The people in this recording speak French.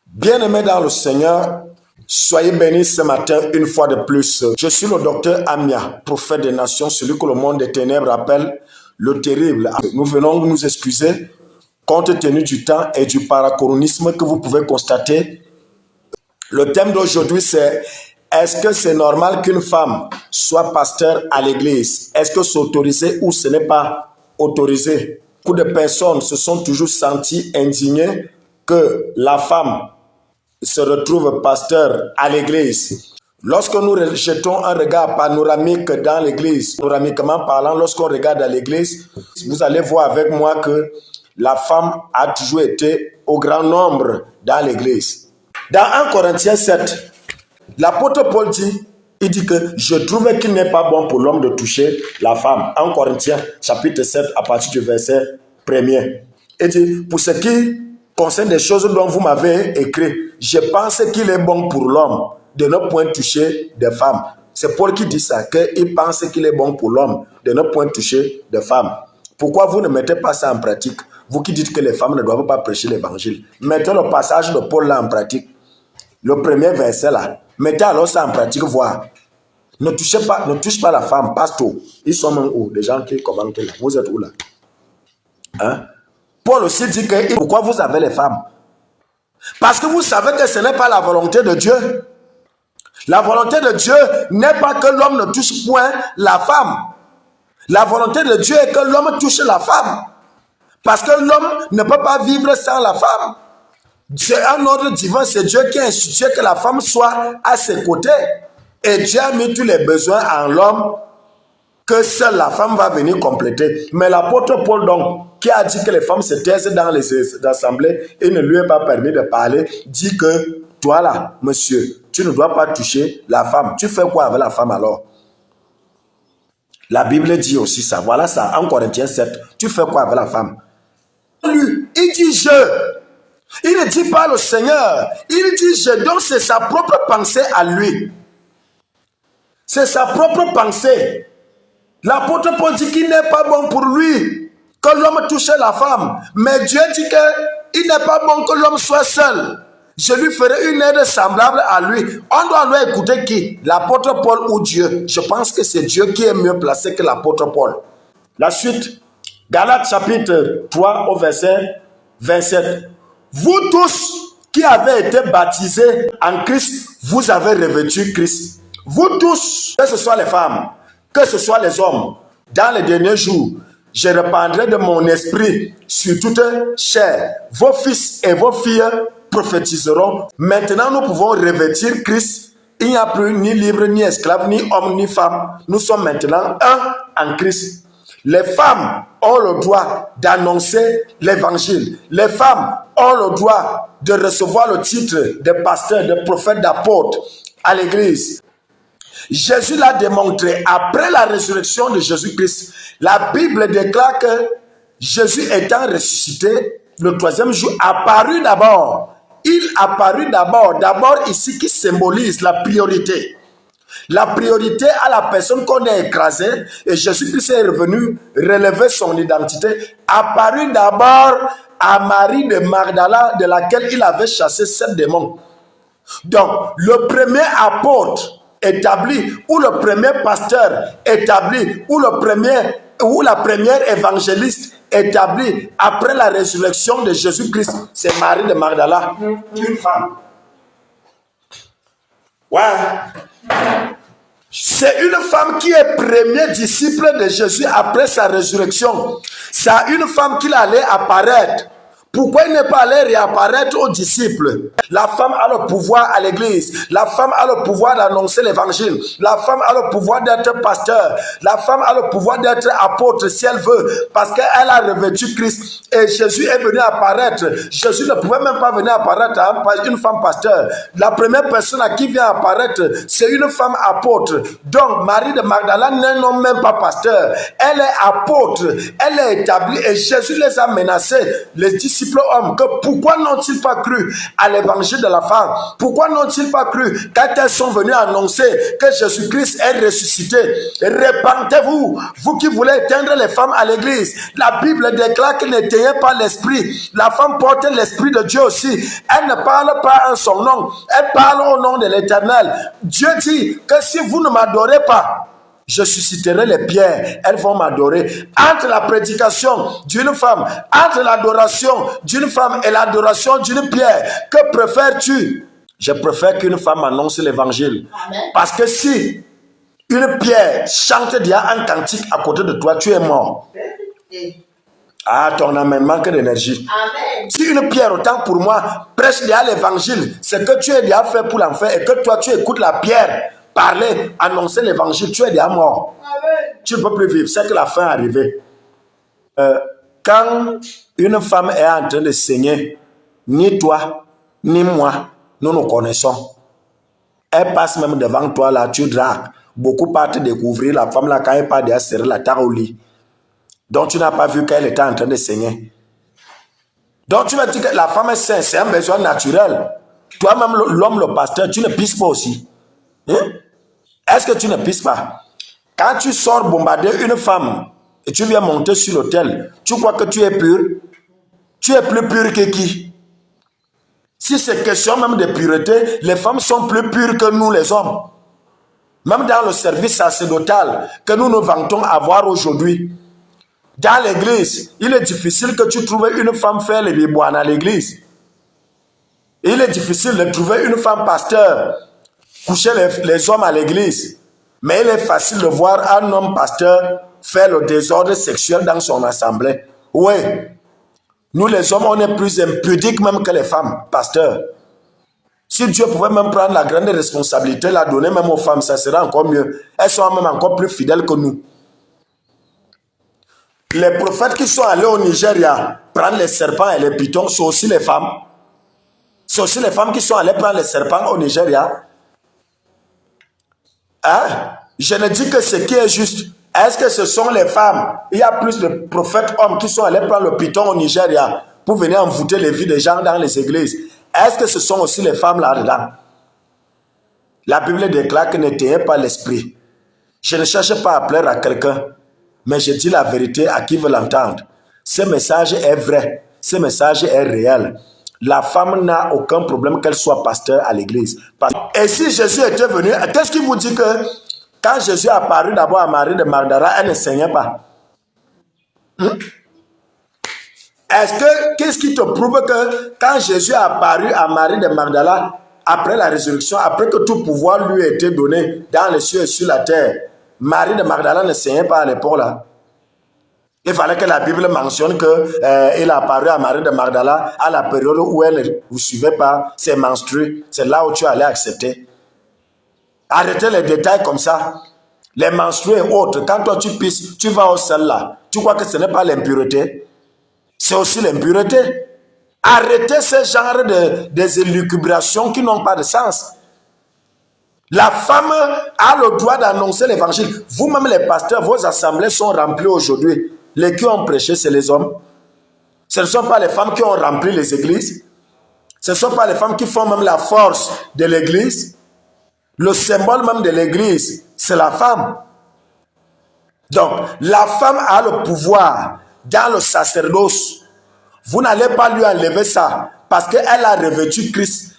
Bien-aimés dans le Seigneur, soyez bénis ce matin une fois de plus. Je suis le docteur Amia, prophète des nations, celui que le monde des ténèbres appelle le terrible. Nous venons nous excuser compte tenu du temps et du paracoronisme que vous pouvez constater. Le thème d'aujourd'hui c'est: est-ce que c'est normal qu'une femme soit pasteur à l'église? Est-ce que c'est autorisé ou ce n'est pas autorisé? Beaucoup de personnes se sont toujours senties indignées que la femme se retrouve pasteur à l'église. Lorsque nous jetons un regard panoramique dans l'église, panoramiquement parlant, lorsqu'on regarde à l'église, vous allez voir avec moi que la femme a toujours été au grand nombre dans l'église. Dans 1 Corinthiens 7, l'apôtre Paul dit, il dit que je trouve qu'il n'est pas bon pour l'homme de toucher la femme. 1 Corinthiens chapitre 7 à partir du verset 1er. Il dit, pour ce qui concerne des choses dont vous m'avez écrit, je pense qu'il est bon pour l'homme de ne point toucher des femmes. C'est Paul qui dit ça, qu'il pense qu'il est bon pour l'homme de ne point toucher des femmes. Pourquoi vous ne mettez pas ça en pratique? Vous qui dites que les femmes ne doivent pas prêcher l'évangile. Mettez le passage de Paul là en pratique. Le premier verset là. Mettez alors ça en pratique, voir. Ne touche pas la femme, pasteur. Ils sont même où? Les gens qui commentent là. Vous êtes où là? Hein? Paul aussi dit que pourquoi vous avez les femmes? Parce que vous savez que ce n'est pas la volonté de Dieu. La volonté de Dieu n'est pas que l'homme ne touche point la femme. La volonté de Dieu est que l'homme touche la femme. Parce que l'homme ne peut pas vivre sans la femme. C'est un ordre divin, c'est Dieu qui a institué que la femme soit à ses côtés. Et Dieu a mis tous les besoins en l'homme que seule la femme va venir compléter. Mais l'apôtre Paul donc, qui a dit que les femmes se taisent dans les assemblées et ne lui est pas permis de parler, dit que toi là, monsieur, tu ne dois pas toucher la femme. Tu fais quoi avec la femme alors? La Bible dit aussi ça. Voilà ça, en Corinthiens 7. Tu fais quoi avec la femme? Lui, il dit je. Il ne dit pas le Seigneur. Il dit je. Donc c'est sa propre pensée à lui. C'est sa propre pensée. L'apôtre Paul dit qu'il n'est pas bon pour lui que l'homme touche la femme. Mais Dieu dit qu'il n'est pas bon que l'homme soit seul. Je lui ferai une aide semblable à lui. On doit lui écouter qui? L'apôtre Paul ou Dieu? Je pense que c'est Dieu qui est mieux placé que l'apôtre Paul. La suite, Galates chapitre 3 au verset 27. Vous tous qui avez été baptisés en Christ, vous avez revêtu Christ. Vous tous, que ce soit les femmes, que ce soit les hommes, dans les derniers jours, je répandrai de mon esprit sur toute chair. Vos fils et vos filles prophétiseront. Maintenant, nous pouvons revêtir Christ. Il n'y a plus ni libre, ni esclave, ni homme, ni femme. Nous sommes maintenant un en Christ. Les femmes ont le droit d'annoncer l'évangile. Les femmes ont le droit de recevoir le titre de pasteur, de prophète, d'apôtre à l'église. Jésus l'a démontré après la résurrection de Jésus-Christ. La Bible déclare que Jésus étant ressuscité, le troisième jour, apparut d'abord. Il apparut d'abord ici qui symbolise la priorité. La priorité à la personne qu'on a écrasée, et Jésus-Christ est revenu relever son identité, apparut d'abord à Marie de Magdala, de laquelle il avait chassé 7 démons. Donc, le premier apôtre établi, ou le premier pasteur établi, ou la première évangéliste établie après la résurrection de Jésus-Christ, c'est Marie de Magdala, une femme. Ouais. C'est une femme qui est premier disciple de Jésus après sa résurrection. C'est une femme qui allait apparaître. Pourquoi il n'est pas allé réapparaître aux disciples? La femme a le pouvoir à l'église. La femme a le pouvoir d'annoncer l'évangile. La femme a le pouvoir d'être pasteur. La femme a le pouvoir d'être apôtre si elle veut. Parce qu'elle a revêtu Christ. Et Jésus est venu apparaître. Jésus ne pouvait même pas venir apparaître à une femme pasteur. La première personne à qui vient apparaître, c'est une femme apôtre. Donc Marie de Magdala n'est non même pas pasteur. Elle est apôtre. Elle est établie. Et Jésus les a menacés. Les disciples disciples hommes que pourquoi n'ont-ils pas cru à l'évangile de la femme? Pourquoi n'ont-ils pas cru quand elles sont venues annoncer que Jésus-Christ est ressuscité? Répentez-vous, vous qui voulez éteindre les femmes à l'église. La Bible déclare que n'éteignez pas l'esprit. La femme porte l'esprit de Dieu aussi. Elle ne parle pas en son nom, elle parle au nom de l'Éternel. Dieu dit que si vous ne m'adorez pas, je susciterai les pierres, elles vont m'adorer. Entre la prédication d'une femme, entre l'adoration d'une femme et l'adoration d'une pierre, que préfères-tu? Je préfère qu'une femme annonce l'évangile. Parce que si une pierre chante déjà un cantique à côté de toi, tu es mort. Ah, ton âme manque d'énergie. Si une pierre, autant pour moi, prêche déjà l'évangile, c'est que tu es déjà fait pour l'enfer et que toi tu écoutes la pierre parler, annoncer l'évangile, tu es déjà mort. Tu ne peux plus vivre, c'est que la fin est arrivée. Quand une femme est en train de saigner, ni toi, ni moi, nous nous connaissons. Elle passe même devant toi là, tu dragues. Beaucoup partent découvrir la femme là quand elle part déjà serrer la terre au lit. Donc tu n'as pas vu qu'elle était en train de saigner. Donc tu vas dire que la femme est saine, c'est un besoin naturel. Toi-même, l'homme, le pasteur, tu ne pisses pas aussi. Hein? Est-ce que tu ne pisses pas? Quand tu sors bombarder une femme et tu viens monter sur l'autel, tu crois que tu es pur? Tu es plus pur que qui? Si c'est question même de pureté, les femmes sont plus pures que nous les hommes. Même dans le service sacerdotal que nous nous vantons avoir aujourd'hui. Dans l'église, il est difficile que tu trouves une femme faire les biboines à l'église. Il est difficile de trouver une femme pasteur coucher les hommes à l'église. Mais il est facile de voir un homme pasteur faire le désordre sexuel dans son assemblée. Oui. Nous les hommes, on est plus impudiques même que les femmes pasteurs. Si Dieu pouvait même prendre la grande responsabilité, la donner même aux femmes, ça serait encore mieux. Elles sont même encore plus fidèles que nous. Les prophètes qui sont allés au Nigeria prendre les serpents et les pitons, sont aussi les femmes. C'est aussi les femmes qui sont allées prendre les serpents au Nigeria. Hein? Je ne dis que ce qui est juste. Est-ce que ce sont les femmes? Il y a plus de prophètes hommes qui sont allés prendre le python au Nigeria pour venir envoûter les vies des gens dans les églises. Est-ce que ce sont aussi les femmes là-dedans? La Bible déclare que n'éteignez pas l'esprit. Je ne cherche pas à plaire à quelqu'un, mais je dis la vérité à qui veut l'entendre. Ce message est vrai. Ce message est réel. La femme n'a aucun problème qu'elle soit pasteur à l'église. Et si Jésus était venu, qu'est-ce qui vous dit que quand Jésus est apparu d'abord à Marie de Magdala, elle ne saignait pas? Qu'est-ce qui te prouve que quand Jésus est apparu à Marie de Magdala, après la résurrection, après que tout pouvoir lui a été donné dans les cieux et sur la terre, Marie de Magdala ne saignait pas à l'époque là? Il fallait que la Bible mentionne qu'il a apparu à Marie de Magdala à la période où elle ne vous suivait pas, c'est menstrué. C'est là où tu allais accepter. Arrêtez les détails comme ça. Les menstrués et autres, quand toi tu pisses, tu vas au sel là. Tu crois que ce n'est pas l'impureté? C'est aussi l'impureté. Arrêtez ce genre des élucubrations qui n'ont pas de sens. La femme a le droit d'annoncer l'évangile. Vous-même les pasteurs, vos assemblées sont remplies aujourd'hui. Les qui ont prêché, c'est les hommes. Ce ne sont pas les femmes qui ont rempli les églises. Ce ne sont pas les femmes qui font même la force de l'église. Le symbole même de l'église, c'est la femme. Donc, la femme a le pouvoir dans le sacerdoce. Vous n'allez pas lui enlever ça parce qu'elle a revêtu Christ.